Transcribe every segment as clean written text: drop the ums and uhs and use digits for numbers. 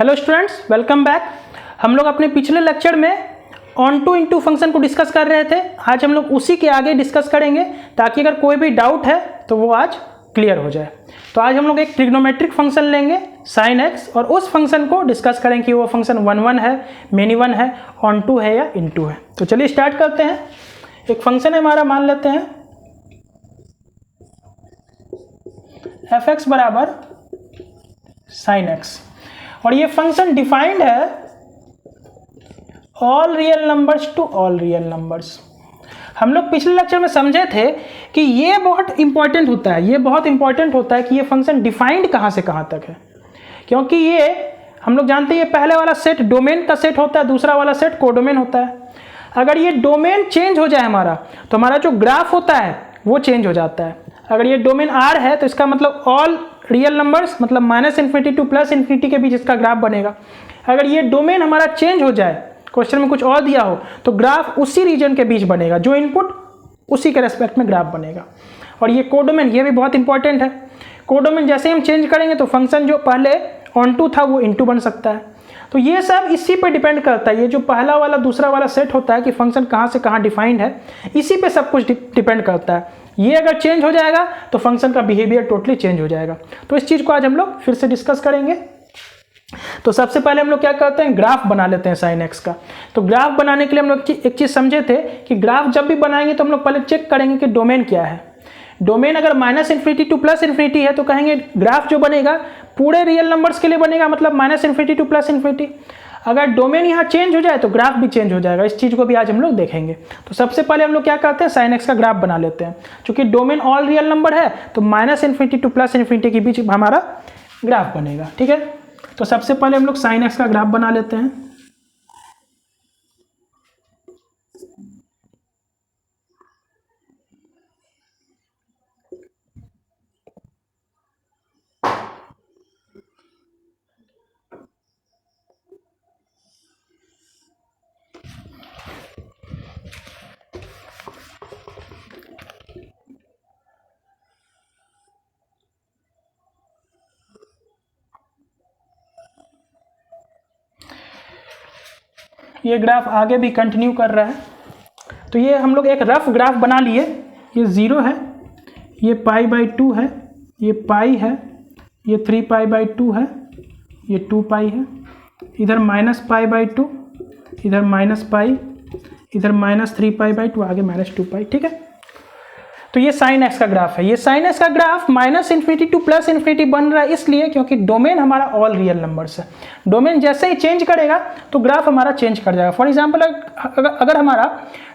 Hello students, welcome back. हम लोग अपने पिछले लेक्चर में ऑन टू इनटू फंक्शन को डिस्कस कर रहे थे। आज हम लोग उसी के आगे डिस्कस करेंगे ताकि अगर कोई भी डाउट है तो वो आज क्लियर हो जाए। तो आज हम लोग एक ट्रिग्नोमेट्रिक फंक्शन लेंगे sin x और उस फंक्शन को डिस्कस करेंगे कि वो फंक्शन 1 है, मेनी वन है, ऑन टू है या इनटू है। तो चलिए स्टार्ट करते हैं। एक फंक्शन है हमारा, मान लेते हैं f(x) बराबर sin x और ये फंक्शन डिफाइंड है all real numbers to all real numbers. हम लोग पिछले लेक्चर में समझे थे कि ये बहुत इंपॉर्टेंट होता है, कि ये फंक्शन डिफाइंड कहाँ से कहाँ तक है, क्योंकि ये हम लोग जानते हैं ये पहले वाला सेट डोमेन का सेट होता है, दूसरा वाला सेट कोडोमेन होता है। अगर ये डोमेन चेंज हो जाए हमारा तो हमारा जो ग्राफ होता है वो चेंज हो जाता है। अगर ये डोमेन R है तो इसका मतलब ऑल रियल नंबर्स मतलब -∞ टू +∞ के बीच इसका ग्राफ बनेगा। अगर ये डोमेन हमारा चेंज हो जाए, क्वेश्चन में कुछ और दिया हो, तो ग्राफ उसी रीजन के बीच बनेगा, जो इनपुट उसी के रेस्पेक्ट में ग्राफ बनेगा। और ये कोडोमेन, ये भी बहुत इंपॉर्टेंट है। कोडोमेन जैसे ही हम चेंज करेंगे तो फंक्शन जो पहले ऑन टू था वो इनटू बन सकता है। तो ये सब इसी पे डिपेंड करता है। ये जो पहला वाला दूसरा वाला सेट होता है कि फंक्शन कहाँ से कहाँ डिफाइंड है, इसी पे सब कुछ डिपेंड करता है। ये अगर चेंज हो जाएगा तो फंक्शन का बिहेवियर टोटली चेंज हो जाएगा। तो इस चीज़ को आज हम लोग फिर से डिस्कस करेंगे। तो सबसे पहले हम लोग क्या करते हैं, ग्राफ बना लेते हैं sin x का। तो ग्राफ बनाने के लिए हम लोग एक चीज़ समझे थे कि ग्राफ जब भी बनाएंगे तो हम लोग पहले चेक करेंगे कि डोमेन क्या है। डोमेन अगर -∞ टू +∞ है तो कहेंगे ग्राफ जो बनेगा पूरे रियल नंबर्स के लिए बनेगा, मतलब -∞ टू +∞। अगर डोमेन यहाँ चेंज हो जाए तो ग्राफ भी चेंज हो जाएगा। इस चीज़ को भी आज हम लोग देखेंगे। तो सबसे पहले हम लोग क्या करते हैं, sin x का ग्राफ बना लेते हैं। चूंकि डोमेन ऑल रियल नंबर है तो -∞ टू +∞ के बीच हमारा ग्राफ बनेगा। ठीक है, तो सबसे पहले हम लोग sin x का ग्राफ बना लेते हैं। ये ग्राफ आगे भी कंटिन्यू कर रहा है। तो ये हम लोग एक रफ ग्राफ बना लिए। ये 0 है, ये π/2 है, ये पाई है, ये 3π/2 है, ये 2π है, इधर -π/2, इधर -π, इधर -3π/2, आगे -2π। ठीक है, तो ये sin x का ग्राफ है। ये sin x का ग्राफ -∞ टू +∞ बन रहा है इसलिए क्योंकि डोमेन हमारा ऑल रियल नंबर्स है। डोमेन जैसे ही चेंज करेगा तो ग्राफ हमारा चेंज कर जाएगा। फॉर एग्जांपल अगर हमारा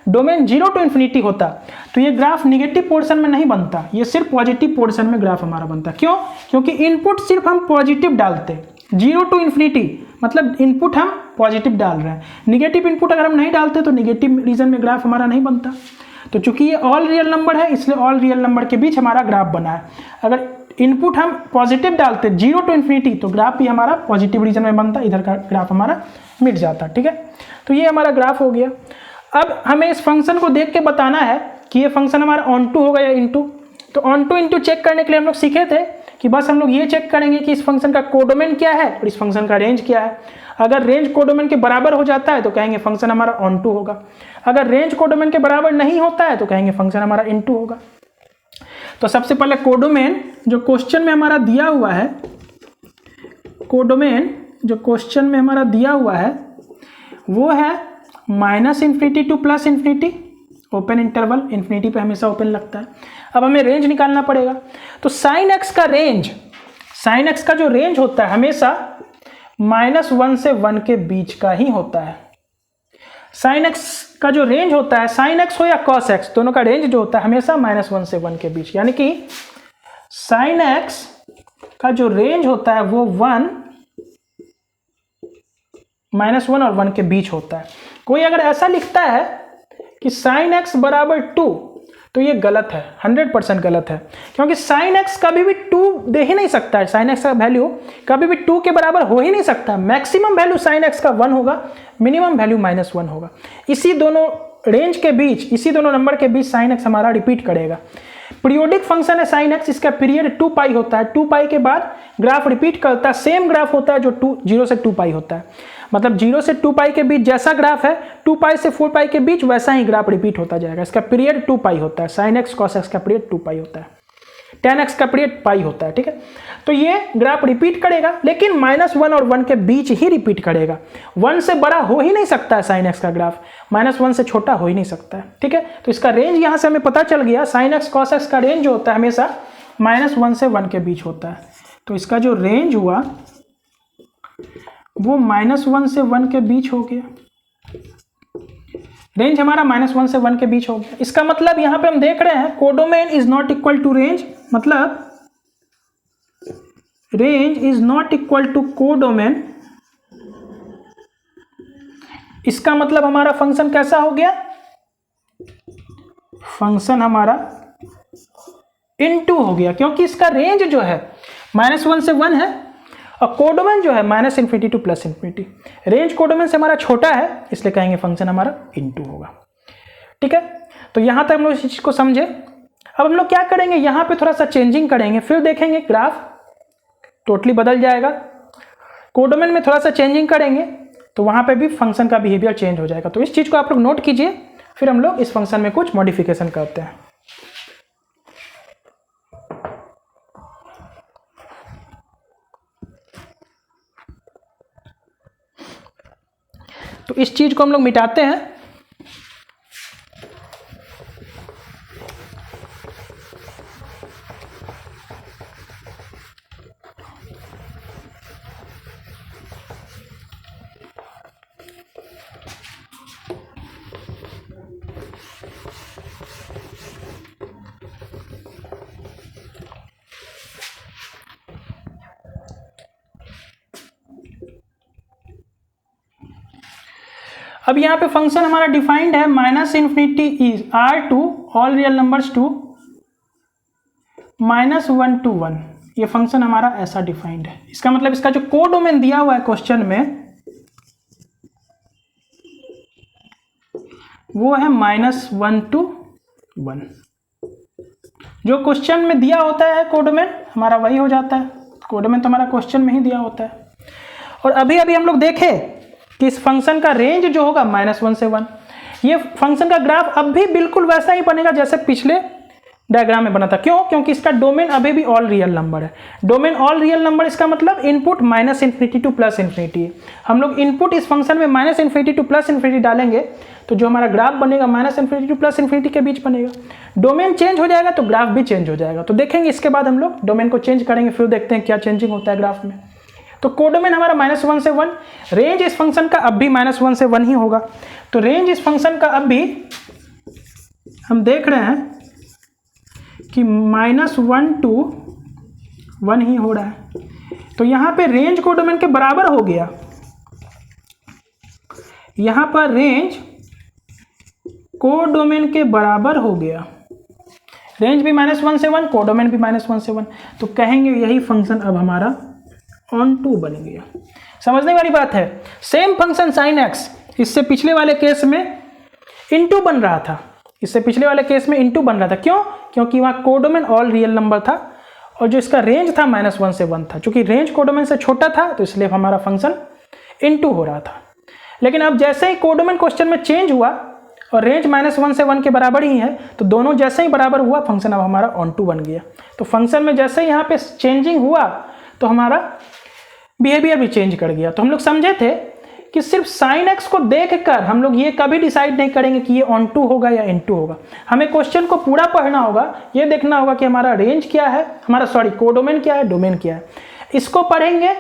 डोमेन 0 टू ∞ होता तो ये ग्राफ निगेटिव पोर्शन में नहीं बनता, ये सिर्फ पॉजिटिव पोर्शन में ग्राफ हमारा बनता। क्यों? क्योंकि इनपुट सिर्फ हम पॉजिटिव डालते। 0 टू ∞ मतलब इनपुट हम पॉजिटिव डाल रहे हैं। निगेटिव इनपुट अगर हम नहीं डालते तो निगेटिव रीजन में ग्राफ हमारा नहीं बनता। तो चूंकि ये ऑल रियल नंबर है इसलिए ऑल रियल नंबर के बीच हमारा ग्राफ बना है। अगर इनपुट हम पॉजिटिव डालते 0 टू ∞ तो ग्राफ भी हमारा पॉजिटिव रीजन में बनता, इधर का ग्राफ हमारा मिट जाता। ठीक है, तो ये हमारा ग्राफ हो गया। अब हमें इस फंक्शन को देख के बताना है कि ये फंक्शन हमारा ऑन टू होगा या इनटू। तो ऑन टू इनटू चेक करने के लिए हम लोग सीखे थे कि बस हम लोग ये चेक करेंगे कि इस फंक्शन का कोडोमेन क्या है और इस फंक्शन का रेंज क्या है। अगर रेंज कोडोमेन के बराबर हो जाता है तो कहेंगे फंक्शन हमारा ऑन टू होगा। अगर रेंज कोडोमेन के बराबर नहीं होता है तो कहेंगे फंक्शन हमारा इनटू होगा। तो सबसे पहले कोडोमेन जो क्वेश्चन में हमारा दिया हुआ है, कोडोमेन जो क्वेश्चन में हमारा दिया हुआ है वो है -∞ टू +∞, ओपन इंटरवल, इन्फिनिटी पे हमेशा ओपन लगता है। अब हमें रेंज निकालना पड़ेगा। तो sin x का रेंज, sin x का जो रेंज होता है हमेशा -1 से 1 के बीच का ही होता है। sin x का जो रेंज होता है, sin x हो या cos x, दोनों का रेंज जो होता है हमेशा -1 से 1 के बीच, यानी कि sin x का जो रेंज होता है वो 1 और 1 के बीच होता है। कोई अगर ऐसा लिखता है कि sin x बराबर 2 तो ये गलत है, 100% गलत है, क्योंकि sin x कभी भी 2 दे ही नहीं सकता है। sin x का वैल्यू कभी भी 2 के बराबर हो ही नहीं सकता। मैक्सिमम वैल्यू sin x का 1 होगा, मिनिमम वैल्यू -1 होगा। इसी दोनों रेंज के बीच, इसी दोनों नंबर के बीच sin x हमारा रिपीट करेगा। पीरियोडिक फंक्शन है साइन एक्स, इसका पीरियड 2 पाई होता है, 2 पाई के बाद ग्राफ रिपीट करता है, सेम ग्राफ होता है जो 0 से 2 पाई होता है, मतलब 0 से 2 पाई के बीच जैसा ग्राफ है 2 पाई से 4 पाई के बीच वैसा ही ग्राफ रिपीट होता जाएगा। इसका पीरियड 2 पाई होता है, साइन एक्स कॉस एक्स का पीरियड 2 पाई होता है, tan x का पीरियड पाई होता है, ठीक है। तो ये ग्राफ रिपीट करेगा, लेकिन -1 और 1 के बीच ही रिपीट करेगा, 1 से बड़ा हो ही नहीं सकता है साइन एक्स का ग्राफ, -1 से छोटा हो ही नहीं सकता है, ठीक है। तो इसका रेंज यहां से हमें पता चल गया, साइन एक्स कॉस एक्स का रेंज जो होता है हमेशा -1 से 1 के बीच होता है। तो इसका जो रेंज हुआ वो -1 से 1 के बीच हो गया, रेंज हमारा -1 से 1 के बीच हो गया। इसका मतलब यहां पे हम देख रहे हैं codomain is not equal to range, मतलब range is not equal to codomain. इसका मतलब हमारा फंक्शन कैसा हो गया, फंक्शन हमारा इनटू हो गया, क्योंकि इसका रेंज जो है -1 से 1 है और कोडोमेन जो है -∞ टू +∞। रेंज कोडोमेन से हमारा छोटा है, इसलिए कहेंगे फंक्शन हमारा इनटू होगा, ठीक है। तो यहां तक हम लोग इस चीज को समझे। अब हम लोग क्या करेंगे, यहां पे थोड़ा सा चेंजिंग करेंगे, फिर देखेंगे ग्राफ टोटली बदल जाएगा। कोडोमेन में थोड़ा सा चेंजिंग करेंगे तो वहां पे भी फंक्शन का बिहेवियर चेंज हो जाएगा। तो इस चीज को आप लोग नोट कीजिए, फिर हम लोग इस फंक्शन में कुछ मॉडिफिकेशन करते हैं। तो इस चीज को हम लोग मिटाते हैं। अब यहाँ पे फंक्शन हमारा डिफाइंड है -∞ is R to all real numbers to -1 to 1। ये फंक्शन हमारा ऐसा डिफाइंड है। इसका मतलब इसका जो कोडोमेन दिया हुआ है क्वेश्चन में वो है -1 to 1। जो क्वेश्चन में दिया होता है कोडोमेन हमारा वही हो जाता है। कोडोमेन तो हमारा क्वेश्चन में ही दिया होता है। और अभी अभी हम लोग देखे कि इस फंक्शन का रेंज जो होगा -1 से 1, ये फंक्शन का ग्राफ अब भी बिल्कुल वैसा ही बनेगा जैसे पिछले डायग्राम में बना था। क्यों? क्योंकि इसका डोमेन अभी भी ऑल रियल नंबर है। डोमेन ऑल रियल नंबर, इसका मतलब इनपुट -∞ टू +∞ है। हम लोग इनपुट इस फंक्शन में -∞ टू +∞ डालेंगे तो जो हमारा ग्राफ बनेगा -∞ टू +∞ के बीच बनेगा। डोमेन चेंज हो जाएगा तो ग्राफ भी चेंज हो जाएगा। तो देखेंगे इसके बाद हम लोग डोमेन को चेंज करेंगे, फिर देखते हैं क्या चेंजिंग होता है ग्राफ में। तो कोडोमेन हमारा -1 से 1, रेंज इस फंक्शन का अब भी -1 से 1 ही होगा। तो रेंज इस फंक्शन का अब भी हम देख रहे हैं कि -1 to 1 ही हो रहा है। तो यहां पे रेंज कोडोमेन के बराबर हो गया। यहां पर रेंज कोडोमेन के बराबर हो गया। रेंज भी -1 से 1, कोडोमेन भी -1 से 1। तो कहेंगे यही फंक्शन अब हमारा ऑन टू बन गया। समझने वाली बात है। सेम फंक्शन साइन एक्स इससे पिछले वाले केस में इनटू बन रहा था। इससे पिछले वाले केस में इनटू बन रहा था। क्यों? क्योंकि वहां कोडोमेन ऑल रियल नंबर था और जो इसका रेंज था -1 से 1 था। चूंकि रेंज कोडोमेन से छोटा था तो इसलिए हमारा फंक्शन इनटू हो रहा था। लेकिन अब जैसे ही कोडोमेन क्वेश्चन में चेंज हुआ और रेंज -1 से 1 के बराबर ही है, तो दोनों जैसे ही बराबर हुआ फंक्शन अब हमारा ऑन टू बन गया। तो फंक्शन में जैसे ही यहाँ पे चेंजिंग हुआ तो हमारा बिहेवियर भी चेंज कर गया। तो हम लोग समझे थे कि सिर्फ साइन एक्स को देखकर हम लोग ये कभी डिसाइड नहीं करेंगे कि ये ऑन टू होगा या इन टू होगा। हमें क्वेश्चन को पूरा पढ़ना होगा, ये देखना होगा कि हमारा रेंज क्या है, हमारा कोडोमेन क्या है, डोमेन क्या है। इसको पढ़ेंगे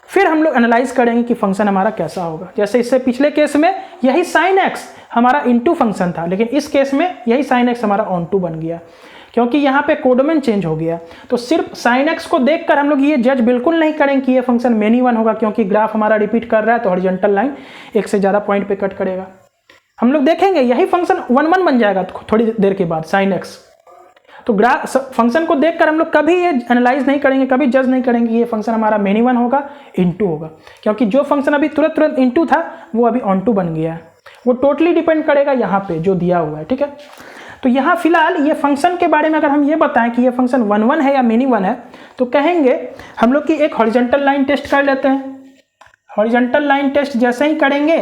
फिर हम लोग एनालाइज करेंगे कि फंक्शन हमारा कैसा होगा। जैसे इससे पिछले केस में यही साइन एक्स हमारा इनटू फंक्शन था, लेकिन इस केस में यही साइन एक्स हमारा ऑन टू बन गया क्योंकि यहाँ पे कोडोमेन चेंज हो गया। तो सिर्फ साइन एक्स को देखकर हम लोग ये जज बिल्कुल नहीं करेंगे कि ये फंक्शन मेनी वन होगा, क्योंकि ग्राफ हमारा रिपीट कर रहा है तो हॉरिजॉन्टल लाइन एक से ज़्यादा पॉइंट पे कट करेगा। हम लोग देखेंगे यही फंक्शन 1 बन जाएगा थोड़ी देर के बाद साइन एक्स। तो ग्राफ फंक्शन को देखकर हम लोग कभी ये एनालाइज नहीं करेंगे, कभी जज नहीं करेंगे ये फंक्शन हमारा मेनी वन होगा, इनटू होगा, क्योंकि जो फंक्शन अभी तुरंत इनटू था वो अभी ऑन टू बन गया है। वो टोटली डिपेंड करेगा यहाँ पे जो दिया हुआ है। ठीक है, तो यहाँ फिलहाल ये फंक्शन के बारे में अगर हम ये बताएं कि ये फंक्शन 1 1 है या मिनी 1 है, तो कहेंगे हम लोग कि एक हॉरिजॉन्टल लाइन टेस्ट कर लेते हैं। हॉरिजॉन्टल लाइन टेस्ट जैसे ही करेंगे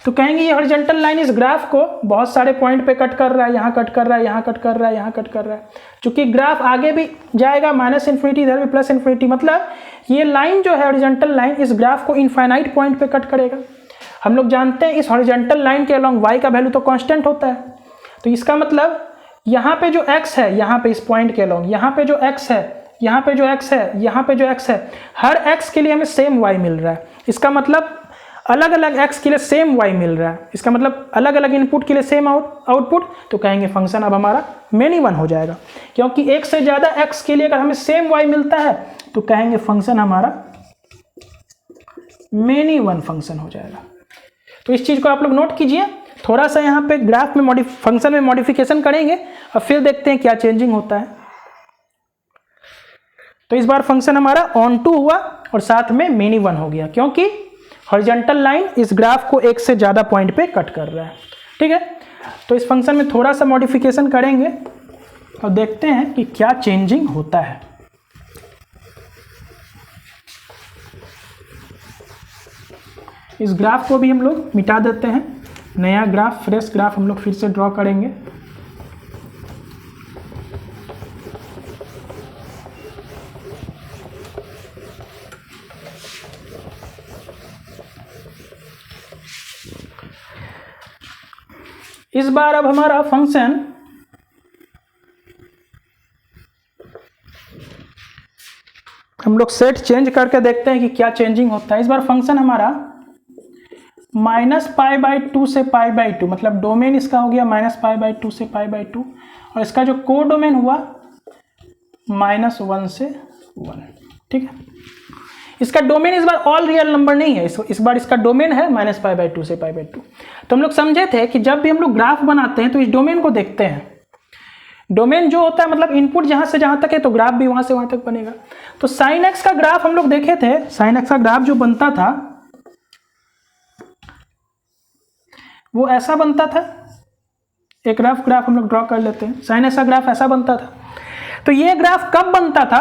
तो कहेंगे ये हॉरिजॉन्टल लाइन इस ग्राफ को बहुत सारे पॉइंट पे कट कर रहा है, यहाँ कट कर रहा है, यहाँ कट कर रहा है, यहाँ कट कर रहा है। चूंकि ग्राफ आगे भी जाएगा -∞, इधर भी +∞, मतलब ये लाइन जो है हॉरिजॉन्टल लाइन इस ग्राफ को इनफाइनाइट पॉइंट पे कट करेगा। हम लोग जानते हैं इस हॉरिजॉन्टल लाइन के अलोंग y का वैल्यू तो कांस्टेंट होता है, तो इसका मतलब यहाँ पे जो x है, यहाँ पे इस पॉइंट के अलोंग, यहाँ पे जो x है, यहाँ पे जो x है, यहाँ पे जो x है, हर x के लिए हमें सेम y मिल रहा है। इसका मतलब अलग अलग x के लिए सेम y मिल रहा है, इसका मतलब अलग अलग इनपुट के लिए सेम आउटपुट, तो कहेंगे फंक्शन अब हमारा मेनी 1 हो जाएगा। क्योंकि एक से ज़्यादा x के लिए अगर हमें सेम y मिलता है तो कहेंगे फंक्शन हमारा मेनी 1 फंक्शन हो जाएगा। तो इस चीज़ को आप लोग नोट कीजिए। थोड़ा सा यहाँ पे ग्राफ में फंक्शन में मॉडिफिकेशन करेंगे और फिर देखते हैं क्या चेंजिंग होता है। तो इस बार फंक्शन हमारा ऑन टू हुआ और साथ में मेनी 1 हो गया, क्योंकि हॉरिजॉन्टल लाइन इस ग्राफ को एक से ज़्यादा पॉइंट पे कट कर रहा है। ठीक है, तो इस फंक्शन में थोड़ा सा मॉडिफिकेशन करेंगे और देखते हैं कि क्या चेंजिंग होता है। इस ग्राफ को भी हम लोग मिटा देते हैं, नया ग्राफ, फ्रेश ग्राफ हम लोग फिर से ड्रॉ करेंगे। इस बार अब हमारा फंक्शन हम लोग सेट चेंज करके देखते हैं कि क्या चेंजिंग होता है। इस बार फंक्शन हमारा -π/2 से π/2, मतलब डोमेन इसका हो गया -π/2 से π/2 और इसका जो को डोमेन हुआ -1 से 1। ठीक है, इसका डोमेन इस बार ऑल रियल नंबर नहीं है, इस बार इसका डोमेन है -π/2 से π/2। तो हम लोग समझे थे कि जब भी हम लोग ग्राफ बनाते हैं तो इस डोमेन को देखते हैं। डोमेन जो होता है मतलब इनपुट जहां से जहां तक है तो ग्राफ भी वहां से वहां तक बनेगा। तो sin x का ग्राफ हम लोग देखे थे, sin x का ग्राफ जो बनता था वो ऐसा बनता था। एक रफ ग्राफ हम लोग ड्रॉ कर लेते हैं। sin x का ग्राफ ऐसा बनता था। तो ये ग्राफ कब बनता था?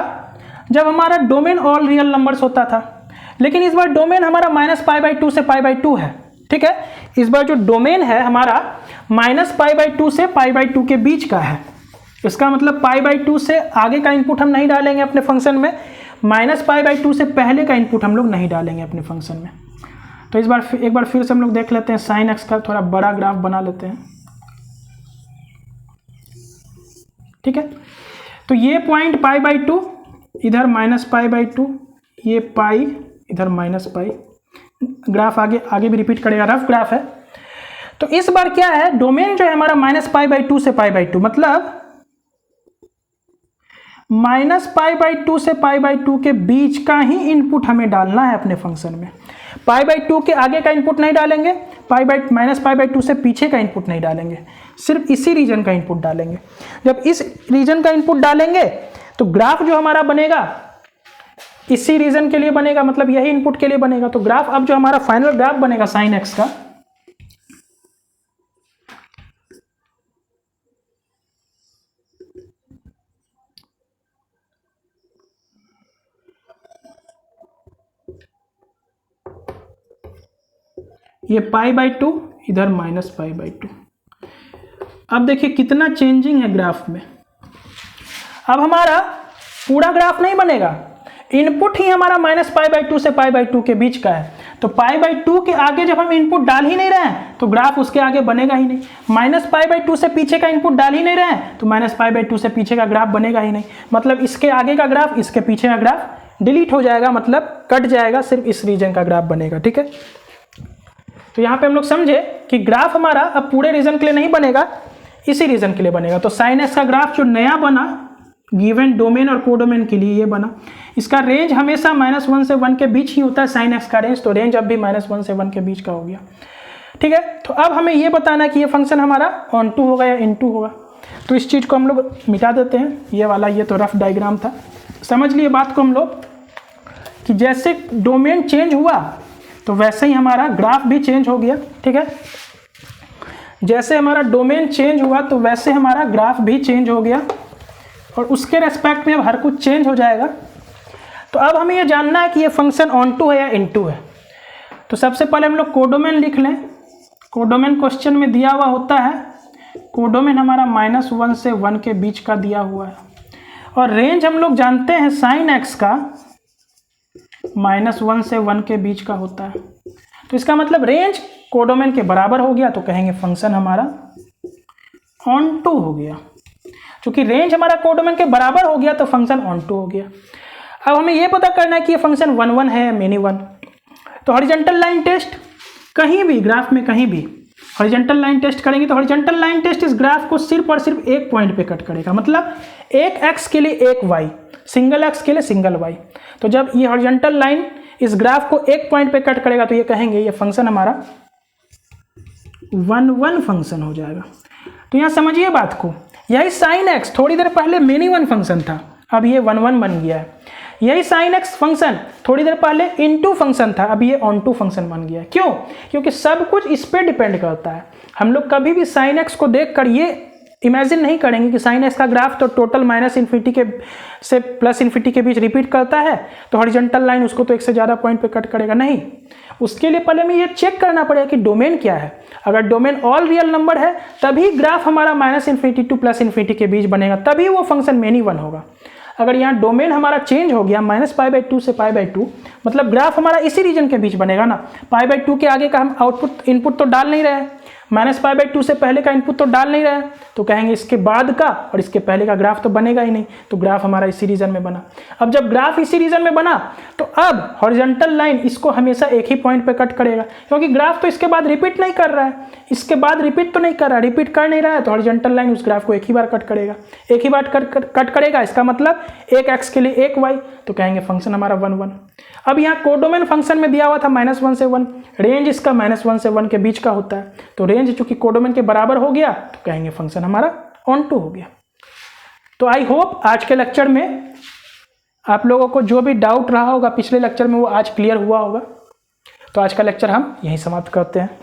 जब हमारा डोमेन ऑल रियल नंबर्स होता था। लेकिन इस बार डोमेन हमारा -π/2 से π/2 है। ठीक है, इस बार जो डोमेन है हमारा -π/2 से π/2 के बीच का है। इसका मतलब π/2 से आगे का इनपुट हम नहीं डालेंगे अपने फंक्शन में, -π/2 से पहले का इनपुट हम लोग नहीं डालेंगे अपने फंक्शन में। तो इस बार एक बार फिर से हम लोग देख लेते हैं, sin x का थोड़ा बड़ा ग्राफ बना लेते हैं। ठीक है, तो ये पॉइंट π/2, इधर -π/2, ये पाई, इधर -π। ग्राफ आगे भी रिपीट करेगा, रफ ग्राफ है। तो इस बार क्या है, डोमेन जो है हमारा -π/2 से π/2, मतलब -π/2 से π/2 के बीच का ही इनपुट हमें डालना है अपने फंक्शन में। π/2 के आगे का इनपुट नहीं डालेंगे, -π/2 से पीछे का इनपुट नहीं डालेंगे, सिर्फ इसी रीजन का इनपुट डालेंगे। जब इस रीजन का इनपुट डालेंगे तो ग्राफ जो हमारा बनेगा इसी रीजन के लिए बनेगा, मतलब यही इनपुट के लिए बनेगा। तो ग्राफ अब जो हमारा फाइनल ग्राफ बनेगा sin x का, ये π/2, इधर -π/2। अब देखिए कितना चेंजिंग है ग्राफ में। अब हमारा पूरा ग्राफ नहीं बनेगा, इनपुट ही हमारा -π/2 से π/2 के बीच का है। तो π/2 के आगे जब हम इनपुट डाल ही नहीं रहे हैं तो ग्राफ उसके आगे बनेगा ही नहीं। -π/2 से पीछे का इनपुट डाल ही नहीं रहे हैं तो -π/2 से पीछे का ग्राफ बनेगा ही नहीं। मतलब इसके आगे का ग्राफ, इसके पीछे का ग्राफ डिलीट हो जाएगा, मतलब कट जाएगा, सिर्फ इस रीजन का ग्राफ बनेगा। ठीक है, तो यहाँ पे हम लोग समझे कि ग्राफ हमारा अब पूरे रीजन के लिए नहीं बनेगा, इसी रीजन के लिए बनेगा। तो sin x का ग्राफ जो नया बना गिवन डोमेन और कोडोमेन के लिए ये बना। इसका रेंज हमेशा -1 से 1 के बीच ही होता है sin x का रेंज, तो रेंज अब भी -1 से 1 के बीच का हो गया। ठीक है, तो अब हमें ये बताना है कि ये फंक्शन हमारा ऑन टू होगा या इन टू होगा। तो इस चीज़ को हम लोग मिटा देते हैं, ये वाला, ये तो रफ डायग्राम था। समझ लिए बात को हम लोग कि जैसे डोमेन चेंज हुआ तो वैसे ही हमारा ग्राफ भी चेंज हो गया। ठीक है, जैसे हमारा डोमेन चेंज हुआ तो वैसे हमारा ग्राफ भी चेंज हो गया और उसके रेस्पेक्ट में अब हर कुछ चेंज हो जाएगा। तो अब हमें ये जानना है कि ये फंक्शन ऑन टू है या इन टू है। तो सबसे पहले हम लोग कोडोमेन लिख लें। कोडोमेन क्वेश्चन में दिया हुआ होता है, कोडोमेन हमारा -1 से 1 के बीच का दिया हुआ है और रेंज हम लोग जानते हैं साइन एक्स का -1 से 1 के बीच का होता है। तो इसका मतलब रेंज कोडोमेन के बराबर हो गया, तो कहेंगे फंक्शन हमारा ऑन टू हो गया। क्योंकि रेंज हमारा कोडोमेन के बराबर हो गया तो फंक्शन ऑन टू हो गया। अब हमें यह पता करना है कि ये फंक्शन 1 1 है या मेनी 1। तो हॉरिजॉन्टल लाइन टेस्ट कहीं भी ग्राफ में कहीं भी हॉरिजॉन्टल लाइन टेस्ट करेंगे तो हॉरिजॉन्टल लाइन टेस्ट इस ग्राफ को सिर्फ और सिर्फ एक पॉइंट पे कट करेगा, मतलब एक एक्स के लिए एक वाई, सिंगल एक्स के लिए सिंगल वाई। तो जब ये हॉरिजॉन्टल लाइन इस ग्राफ को एक पॉइंट पे कट करेगा तो ये कहेंगे ये फंक्शन हमारा 1 1 फंक्शन हो जाएगा। तो यहाँ समझिए बात को, यही साइन एक्स थोड़ी देर पहले मेनी 1 फंक्शन था, अब ये 1 1 बन गया है। यही साइन एक्स फंक्शन थोड़ी देर पहले इनटू फंक्शन था, अब ये ऑन टू फंक्शन बन गया है। क्यों? क्योंकि सब कुछ इस पर डिपेंड करता है। हम लोग कभी भी साइन एक्स को देख कर ये इमेजिन नहीं करेंगे कि साइन एक्स का ग्राफ तो टोटल -∞ के से +∞ के बीच रिपीट करता है तो हॉरिजॉन्टल लाइन उसको तो एक से ज़्यादा पॉइंट पे कट करेगा, नहीं। उसके लिए पहले हमें ये चेक करना पड़ेगा कि डोमेन क्या है। अगर डोमेन ऑल रियल नंबर है तभी ग्राफ हमारा -∞ टू +∞ के बीच बनेगा, तभी वो फंक्शन मेनी 1 होगा। अगर यहाँ डोमेन हमारा चेंज हो गया -π/2 से π/2, मतलब ग्राफ हमारा इसी रीजन के बीच बनेगा ना। π/2 के आगे का हम आउटपुट इनपुट तो डाल नहीं रहे हैं, -π/2 से पहले का इनपुट तो डाल नहीं रहे हैं, तो कहेंगे इसके बाद का और इसके पहले का ग्राफ तो बनेगा ही नहीं। तो ग्राफ हमारा इसी रीजन में बना। अब जब ग्राफ इसी रीजन में बना तो अब हॉरिजॉन्टल लाइन इसको हमेशा एक ही पॉइंट पे कट करेगा, क्योंकि ग्राफ तो इसके बाद रिपीट नहीं कर रहा है, इसके बाद रिपीट तो नहीं कर रहा है, रिपीट कर नहीं रहा है, तो हॉरिजॉन्टल लाइन उस ग्राफ को एक ही बार कट करेगा, एक ही बार कट करेगा। इसका मतलब एक एक्स के लिए एक वाई, तो कहेंगे फंक्शन हमारा 1 1। अब यहाँ कोडोमेन फंक्शन में दिया हुआ था -1 से 1, रेंज इसका -1 से 1 के बीच का होता है, तो रेंज चूंकि कोडोमेन के बराबर हो गया तो कहेंगे फंक्शन हमारा ऑन टू हो गया। तो आई होप आज के लेक्चर में आप लोगों को जो भी डाउट रहा होगा पिछले लेक्चर में वो आज क्लियर हुआ होगा। तो आज का लेक्चर हम यहीं समाप्त करते हैं।